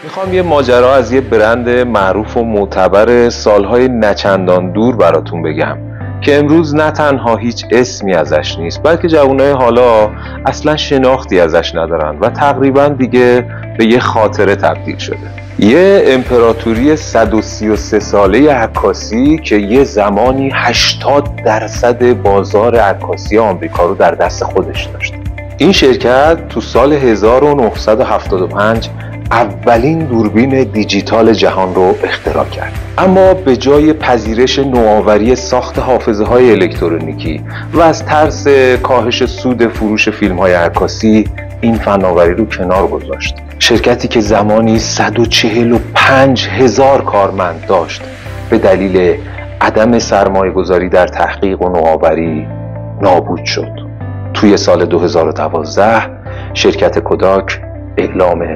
میخوام یه ماجرا از یه برند معروف و معتبر سالهای نچندان دور براتون بگم که امروز نه تنها هیچ اسمی ازش نیست، بلکه جوانای حالا اصلا شناختی ازش ندارن و تقریبا دیگه به یه خاطره تبدیل شده. یه امپراتوری 133 ساله عکاسی که یه زمانی 80% بازار عکاسی آمریکا رو در دست خودش داشت. این شرکت تو سال 1975 اولین دوربین دیجیتال جهان رو اختراع کرد، اما به جای پذیرش نوآوری ساخت حافظه‌های الکترونیکی و از ترس کاهش سود فروش فیلم‌های عکاسی این فناوری رو کنار گذاشت. شرکتی که زمانی 145,000 کارمند داشت به دلیل عدم سرمایه‌گذاری در تحقیق و نوآوری نابود شد. توی سال 2012 شرکت کوداک اعلام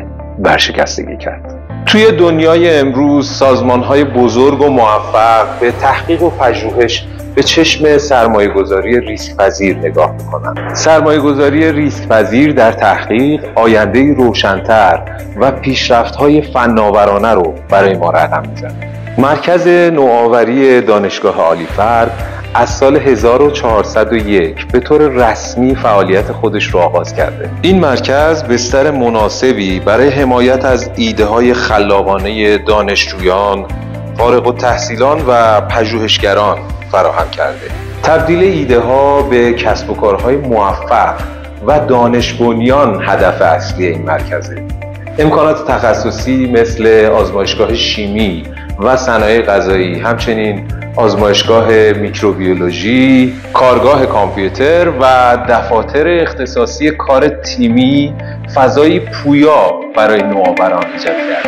ورشکستگی کرد. توی دنیای امروز سازمان‌های بزرگ و موفق به تحقیق و پژوهش به چشم سرمایه‌گذاری ریسک‌پذیر نگاه می‌کنند. سرمایه‌گذاری ریسک‌پذیر در تحقیق آینده‌ای روشن‌تر و پیشرفت‌های فناورانه رو برای ما رقم می‌زنه. مرکز نوآوری دانشگاه عالی‌فرد از سال 1401 به طور رسمی فعالیت خودش رو آغاز کرده. این مرکز بستر مناسبی برای حمایت از ایده‌های خلاقانه دانشجویان، فارغ التحصیلان و پژوهشگران فراهم کرده. تبدیل ایده‌ها به کسب و کارهای موفق و دانش بنیان هدف اصلی این مرکزه. امکانات تخصصی مثل آزمایشگاه شیمی و صنایع غذایی، همچنین آزمایشگاه میکروبیولوژی، کارگاه کامپیوتر و دفاتر اختصاصی کار تیمی فضایی پویا برای نوآوران ایجاد کرد.